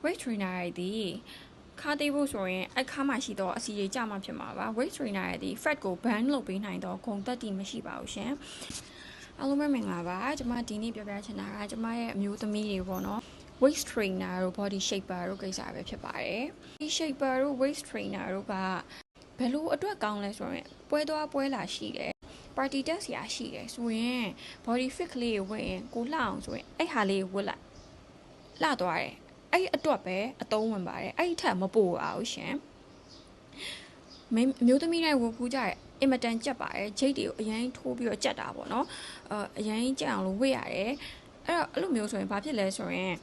weight trainer ရည်ဒီခါသေးဖို့ဆိုရင်အခါမှရှိတော့အစီရိကြမှာဖြစ်မှာပါ weight trainer ရည်ဒီ fat ကို ban လုပ်ပေးနိုင်တော့ဂုဏ်သက်တည်မရှိပါဘူးရှင်အားလုံးပဲမင်္ဂလာပါကျွန်မဒီနေ့ပြောပြချင်တာကကျွန်မရဲ့အမျိုးသမီးတွေပေါ့နော် waist trainer တို့ body shaper တို့ကိစ္စပဲဖြစ်ပါတယ်ဒီ shaper တို့ waist trainer တို့ကဘယ်လိုအတွက်ကောင်းလဲဆိုရင်ပွဲသွားပွဲလာရှိတယ် party test ရာရှိတယ်ဆိုရင် body fit ကလေးကိုဝင်ရင်ကိုလှအောင်ဆိုရင်အဲ့ဟာလေးကိုဝတ်လိုက်လှသွားတယ်အဲ့ဒီအတွက်ပဲအသုံးဝင်ပါတယ်အဲ့ဒီထက်မပိုအောင်ရှင်အမျိုးသမီးတိုင်းဝတ်ဖူးကြတယ်အင်မတန်ကြက်ပါတယ်ဂျိတ်တွေကိုအရင်ထိုးပြီးတော့ကြက်တာပေါ့နော်အရင်ကြက်အောင်လို့ဝတ်ရတယ်အဲ့လိုမျိုးဆိုရင်ဘာဖြစ်လဲဆိုရင်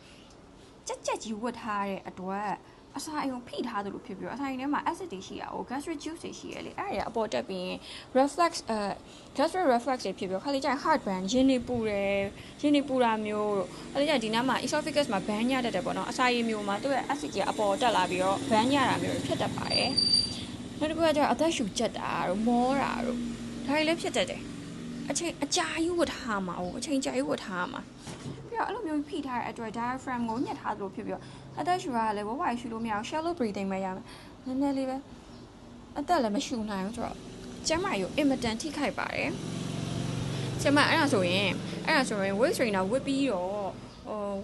ကြက်ကြီးဝတ်ထားတဲ့အတွက်အစာအိမ်ဖိထားသလိုဖြစ်ပြီးတော့အစာအိမ်ထဲမှာ acid တွေရှိရအောင် gastric juice တွေရှိရလေအဲ့ဒါအပေါ်တက်ပြီး reflex gastric reflex တွေဖြစ်ပြီးတော့ခါလေးကျရင် heart burn ရင်းနေပူတယ်ရင်းနေပူတာမျိုးခါလေးကျဒီနားမှာ esophagus မှာ burn ရတတ်တယ်ပေါ့နော်အစာရည်မျိုးမှာသူ့ရဲ့ acid ကြီးအပေါ်တက်လာပြီးတော့ burn ရတာမျိုးဖြစ်တတ်ပါတယ်နောက်တစ်ခုကကျတော့အသက်ရှူကျက်တာတို့မောတာတို့ဒါတွေလည်းဖြစ်တတ်တယ်အချိန်အကြာကြီးဝတ်ထားမှာ哦အချိန်ကြာကြီးဝတ်ထားမှာပြီးတော့အဲ့လိုမျိုးဖိထားတဲ့အတွက် diaphragm ကိုညှက်ထားသလိုဖြစ်ပြီးတော့အသက်ရှူရလည်းဝဝရှူလို့မရအောင် shallow breathing ပဲရမယ်နည်းနည်းလေးပဲအသက်လည်းမရှူနိုင်ဘူးဆိုတော့ကျန်းမာရေးကိုအင်မတန်ထိခိုက်ပါတယ်ကျမအဲ့ဒါဆိုရင် weight trainer ဝတ်ပြီးတော့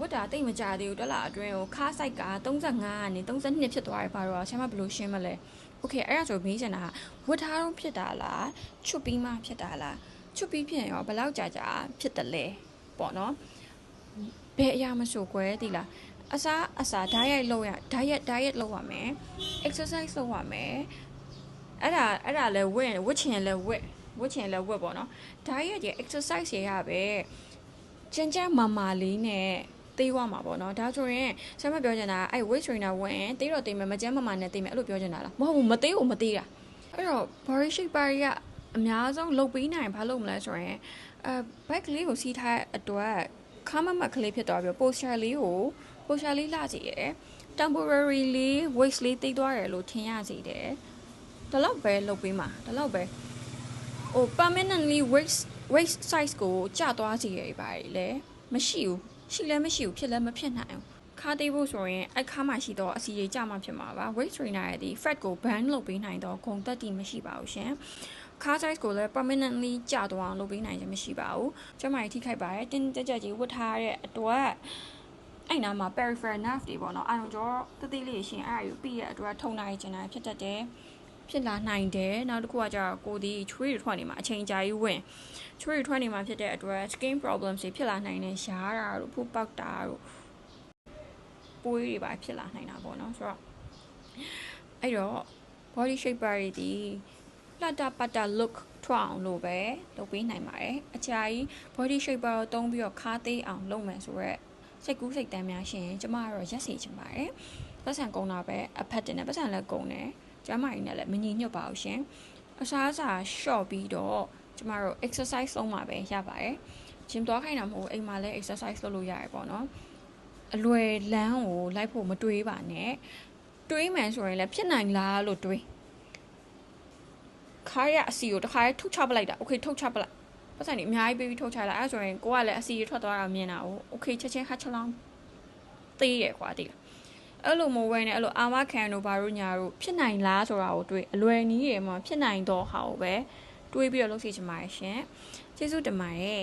ဝတ်တာတိတ်မကြသေးဘူးတလားအတွင်းကိုခါးဆိုင်က35ကနေ32ဖြစ်သွားတယ်ပါတော့ဆရာမဘယ်လိုရှင်းမလဲโอเคအဲ့ဒါဆိုမေးချင်တာဝတ်ထားတော့ဖြစ်တာလားချွတ်ပြီးမှဖြစ်တာလားချွတ်ပြီးဖြစ်ရင်ရောဘယ်လောက်ကြာဖြစ်တယ်လဲပေါ့နော်ဘယ်အရာမဆိုကွယ်ဒီလားအစား diet လုပ်ရ diet လုပ်ရမယ် exercise လုပ်ရမယ်အဲ့ဒါလည်းဝတ်ချင်လည်းဝတ်ချင်လည်းဝတ်ပေါ့နော် diet ရဲ့ exercise ရပဲကြမ်းမာလေးနဲ့သေးွားမှာပေါ့နော်ဒါဆိုရင်ဆရာမပြောချင်တာအဲ့ weight trainer ဝင်ရင်သေးတော့သေးမယ်မကြမ်းမာနဲ့သေးမယ်အဲ့လိုပြောချင်တာလားမဟုတ်ဘူးမသေးဘူးမသေးတာအဲ့တော့ body shaper တွေကအများဆုံးလုပ်ပေးနိုင်ဘာလုပ်မလဲဆိုရင်back လေးကိုစီးထားအတွက်ခါမကလေးဖြစ်သွားပြီး posture လေးလှစီရယ် temporarily waist လေးတိတ်သွားတယ်လို့ထင်ရစီတယ်ဒါတော့ပဲလုပ်ပေးမှာဒါတော့ပဲpermanently waist size ကိုကျသွားစီရယ်ပါတယ်လေမရှိဘူးရှိလည်းမရှိဘူးဖြစ်လည်းမဖြစ်နိုင်ဘူးခါသေးဖို့ဆိုရင်အခါမှရှိတော့အစီရိကြမှာဖြစ်မှာပါ weight trainer ရဲ့ဒီ fat ကို ban လုပ်ပေးနိုင်တော့ဂုဏ်သက်တည်မရှိပါဘူးရှင်ခါ size ကိုလည်း permanently ကျသွားအောင်လုပ်ပေးနိုင်ခြင်းမရှိပါဘူးကျမကြီးထိခိုက်ပါတယ်တင်းကြပ်ကြီးဝတ်ထားတဲ့အတွက်အဲ့နာမှာ peripheral nerve တွေပေါ့နော်အာရုံကြောတသေးလေးရှင်အဲ့ဒါကိုပြီးရဲ့အတွက်ထုံနိုင်ကျင်တာဖြစ်တတ်တယ်ဖြစ်လာနိုင်တယ်နောက်တစ်ခုကကျတော့ကိုဒီချွေးတွေထွက်နေမှာအချိန်ကြာကြီးဝင်ချွေးတွေထွက်နေမှာဖြစ်တဲ့အတွက် skin problems တွေဖြစ်လာနိုင်တယ်ရှားတာတို့ဖူးပေါက်တာတို့ပွေးတွေပါဖြစ်လာနိုင်တာပေါ့နော်ဆိုတော့အဲ့တော့ body shaper တွေဒီလှတာပတ်တာ look ထွက်အောင်လို့ပဲလုပ်ပေးနိုင်ပါတယ်အကြာကြီး body shaper ကိုတုံးပြီးတော့ခါသေးအောင်လုပ်မယ်ဆိုတော့စိတ်ကူးစိတ်တမ်းများရှင်ကျမကတော့ရက်စီချင်ပါတယ်ပတ်စံကုန်တာပဲအဖက်တင်တယ်ပတ်စံလည်းကုန်တယ်ကျမကြီးနဲ့လည်းမညီညွတ်ပါဘူးရှင်အစားအစာ short ပြီးတော့ကျမတို့ exercise လုပ်မှာပဲရပါတယ်ဂျင်သွားခိုင်းတာမဟုတ်အိမ်မှာလည်း exercise လုပ်လို့ရတယ်ပေါ့နော်အလွယ်လမ်းကိုလိုက်ဖို့မတွေးပါနဲ့တွေးမှန်ဆိုရင်လည်းဖြစ်နိုင်လားလို့တွေးခါရအစီကိုတစ်ခါထုတ်ချပလိုက်တာโอเคထုတ်ချပလိုက်ပတ်စံနေအများကြီးပေးပြီးထုတ်ချလိုက်အဲ့ဆိုရင်ကိုကလည်းအစီထွက်သွားတာမြင်တာโอเคချက်ချင်းဟာချလောင်းသေးရကွာတိလားအဲ့လိုမဝဲနဲ့အဲ့လိုအာမခံတို့ဘာတို့ညာတို့ဖြစ်နိုင်လားဆိုတာကိုတွေးအလွယ်နည်းရမှာဖြစ်နိုင်တော့ဟာကိုပဲတွေးပြီးတော့လုပ်စီချင်ပါတယ်ရှင်ကျေးဇူးတင်ပါတယ်